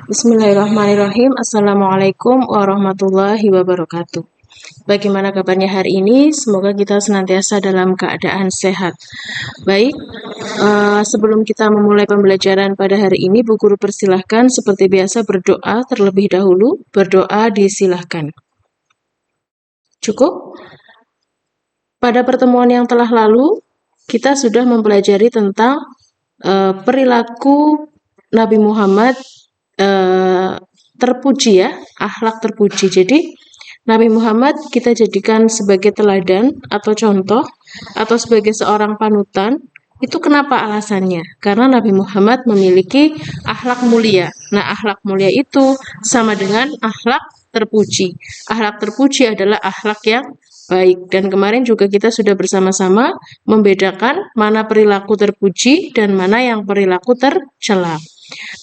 Bismillahirrahmanirrahim. Assalamualaikum warahmatullahi wabarakatuh. Bagaimana kabarnya hari ini? Semoga kita senantiasa dalam keadaan sehat. Baik, sebelum kita memulai pembelajaran pada hari ini, Bu Guru persilahkan seperti biasa berdoa terlebih dahulu. Berdoa disilahkan. Cukup? Pada pertemuan yang telah lalu, kita sudah mempelajari tentang perilaku Nabi Muhammad terpuji ya, akhlak terpuji. Jadi Nabi Muhammad kita jadikan sebagai teladan atau contoh atau sebagai seorang panutan. Itu kenapa alasannya? Karena Nabi Muhammad memiliki akhlak mulia. Nah, akhlak mulia itu sama dengan akhlak terpuji. Akhlak terpuji adalah akhlak yang baik. Dan kemarin juga kita sudah bersama-sama membedakan mana perilaku terpuji dan mana yang perilaku tercela.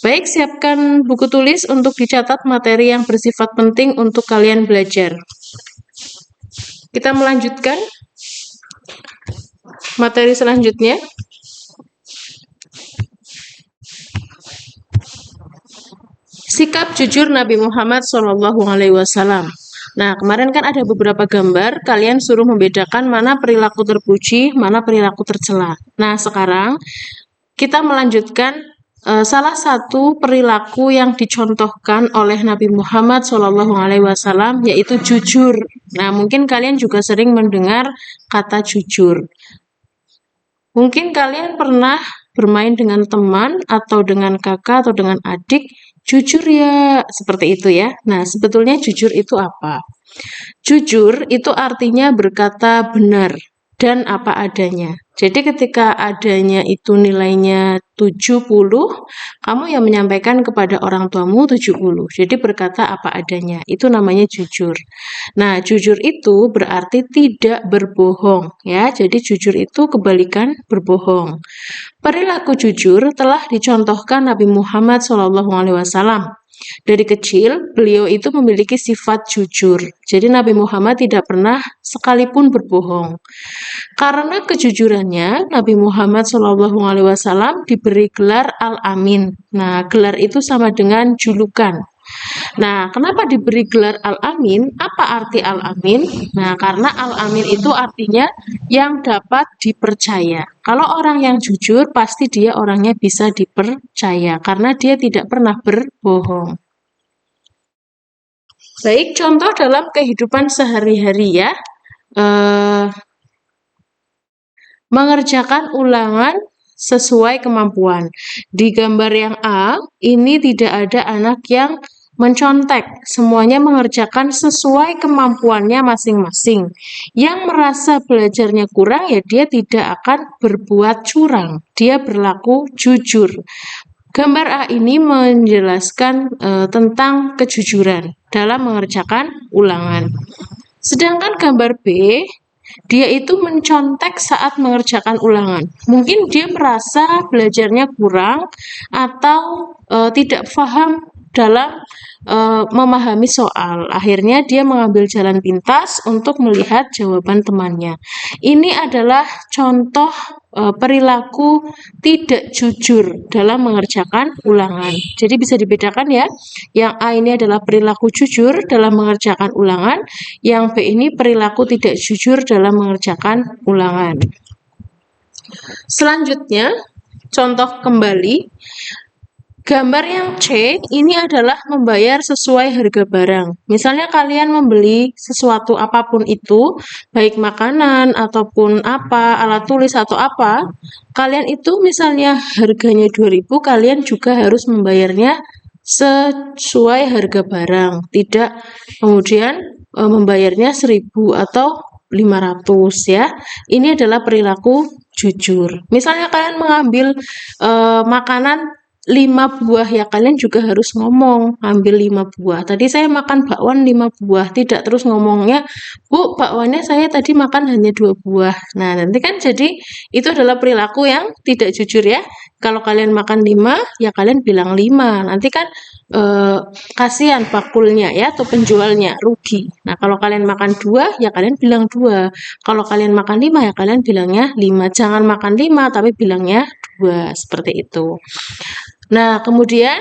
Baik, siapkan buku tulis untuk dicatat materi yang bersifat penting untuk kalian belajar. Kita melanjutkan materi selanjutnya. Sikap jujur Nabi Muhammad SAW. Nah, kemarin kan ada beberapa gambar, kalian suruh membedakan mana perilaku terpuji, mana perilaku tercela. Nah, sekarang kita melanjutkan salah satu perilaku yang dicontohkan oleh Nabi Muhammad SAW yaitu jujur. Nah, mungkin kalian juga sering mendengar kata jujur. Mungkin kalian pernah bermain dengan teman atau dengan kakak atau dengan adik, jujur ya, seperti itu ya. Nah, sebetulnya jujur itu apa? Jujur itu artinya berkata benar dan apa adanya. Jadi ketika adanya itu nilainya 70, kamu yang menyampaikan kepada orang tuamu 70. Jadi berkata apa adanya. Itu namanya jujur. Nah, jujur itu berarti tidak berbohong ya. Jadi jujur itu kebalikan berbohong. Perilaku jujur telah dicontohkan Nabi Muhammad SAW. Dari kecil, beliau itu memiliki sifat jujur. Jadi Nabi Muhammad tidak pernah sekalipun berbohong. Karena kejujurannya, Nabi Muhammad SAW diberi gelar Al-Amin. Nah, gelar itu sama dengan julukan. Nah, kenapa diberi gelar Al-Amin? Apa arti Al-Amin? Nah, karena Al-Amin itu artinya yang dapat dipercaya. Kalau orang yang jujur, pasti dia orangnya bisa dipercaya, karena dia tidak pernah berbohong. Baik, contoh dalam kehidupan sehari-hari ya. Mengerjakan ulangan sesuai kemampuan. Di gambar yang A, ini tidak ada anak yang mencontek, semuanya mengerjakan sesuai kemampuannya masing-masing. Yang merasa belajarnya kurang ya dia tidak akan berbuat curang, dia berlaku jujur. Gambar A ini menjelaskan tentang kejujuran dalam mengerjakan ulangan. Sedangkan gambar B, dia itu mencontek saat mengerjakan ulangan. Mungkin dia merasa belajarnya kurang atau tidak paham dalam memahami soal. Akhirnya dia mengambil jalan pintas untuk melihat jawaban temannya. Ini adalah contoh perilaku tidak jujur dalam mengerjakan ulangan. Jadi bisa dibedakan ya. Yang A ini adalah perilaku jujur dalam mengerjakan ulangan. Yang B ini perilaku tidak jujur dalam mengerjakan ulangan. Selanjutnya, contoh kembali. Gambar yang C ini adalah membayar sesuai harga barang. Misalnya kalian membeli sesuatu apapun itu, baik makanan ataupun apa, alat tulis atau apa, kalian itu misalnya harganya 2.000, kalian juga harus membayarnya sesuai harga barang. Tidak kemudian membayarnya 1.000 atau 500 ya. Ini adalah perilaku jujur. Misalnya kalian mengambil makanan 5 buah ya, kalian juga harus ngomong ambil 5 buah. Tadi saya makan bakwan 5 buah, tidak terus ngomongnya, Bu, bakwannya saya tadi makan hanya 2 buah. Nah, nanti kan jadi itu adalah perilaku yang tidak jujur ya. Kalau kalian makan 5, ya kalian bilang 5. Nanti kan kasihan bakulnya ya atau penjualnya rugi. Nah, kalau kalian makan 2, ya kalian bilang 2. Kalau kalian makan 5, ya kalian bilangnya 5. Jangan makan 5 tapi bilangnya 2, seperti itu. Nah, kemudian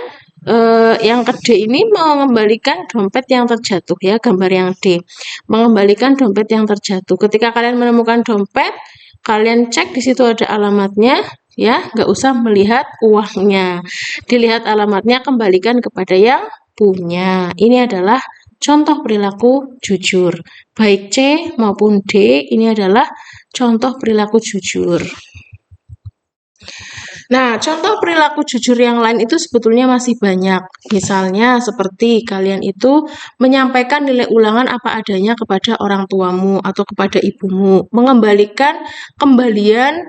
yang ke D ini mengembalikan dompet yang terjatuh ya, gambar yang D. Mengembalikan dompet yang terjatuh. Ketika kalian menemukan dompet, kalian cek di situ ada alamatnya ya, nggak usah melihat uangnya. Dilihat alamatnya, kembalikan kepada yang punya. Ini adalah contoh perilaku jujur. Baik C maupun D ini adalah contoh perilaku jujur. Nah, contoh perilaku jujur yang lain itu sebetulnya masih banyak. Misalnya seperti kalian itu menyampaikan nilai ulangan apa adanya kepada orang tuamu atau kepada ibumu. Mengembalikan kembalian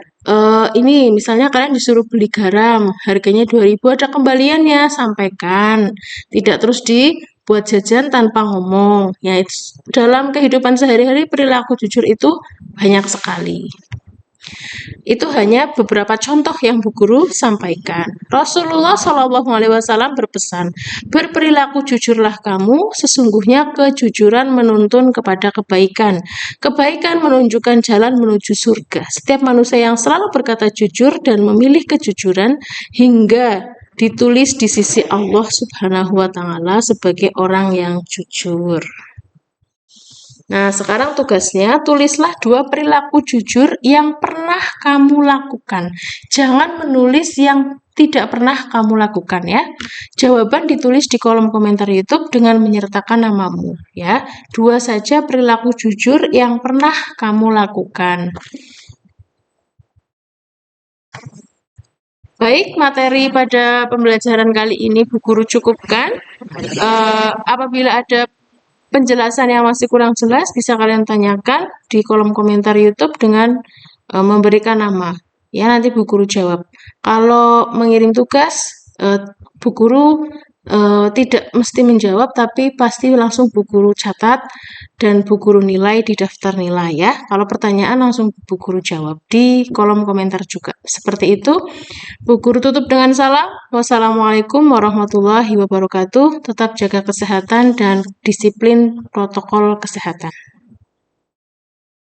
ini misalnya kalian disuruh beli garam, harganya 2.000, ada kembaliannya, sampaikan. Tidak terus dibuat jajan tanpa ngomong. Ya, dalam kehidupan sehari-hari perilaku jujur itu banyak sekali. Itu hanya beberapa contoh yang Bu Guru sampaikan. Rasulullah Shallallahu Alaihi Wasallam berpesan, berperilaku jujurlah kamu, sesungguhnya kejujuran menuntun kepada kebaikan. Kebaikan menunjukkan jalan menuju surga. Setiap manusia yang selalu berkata jujur dan memilih kejujuran hingga ditulis di sisi Allah Subhanahu wa Ta'ala sebagai orang yang jujur. Nah, sekarang tugasnya tulislah 2 perilaku jujur yang pernah kamu lakukan. Jangan menulis yang tidak pernah kamu lakukan ya. Jawaban ditulis di kolom komentar YouTube dengan menyertakan namamu ya. 2 saja perilaku jujur yang pernah kamu lakukan. Baik, materi pada pembelajaran kali ini Bu Guru cukupkan. Apabila ada penjelasan yang masih kurang jelas, bisa kalian tanyakan di kolom komentar YouTube dengan memberikan nama. Ya, nanti Bu Guru jawab. Kalau mengirim tugas, Bu Guru tidak mesti menjawab, tapi pasti langsung Bu Guru catat dan Bu Guru nilai di daftar nilai ya. Kalau pertanyaan langsung Bu Guru jawab di kolom komentar juga. Seperti itu. Bu Guru tutup dengan salam. Wassalamualaikum warahmatullahi wabarakatuh. Tetap jaga kesehatan dan disiplin protokol kesehatan.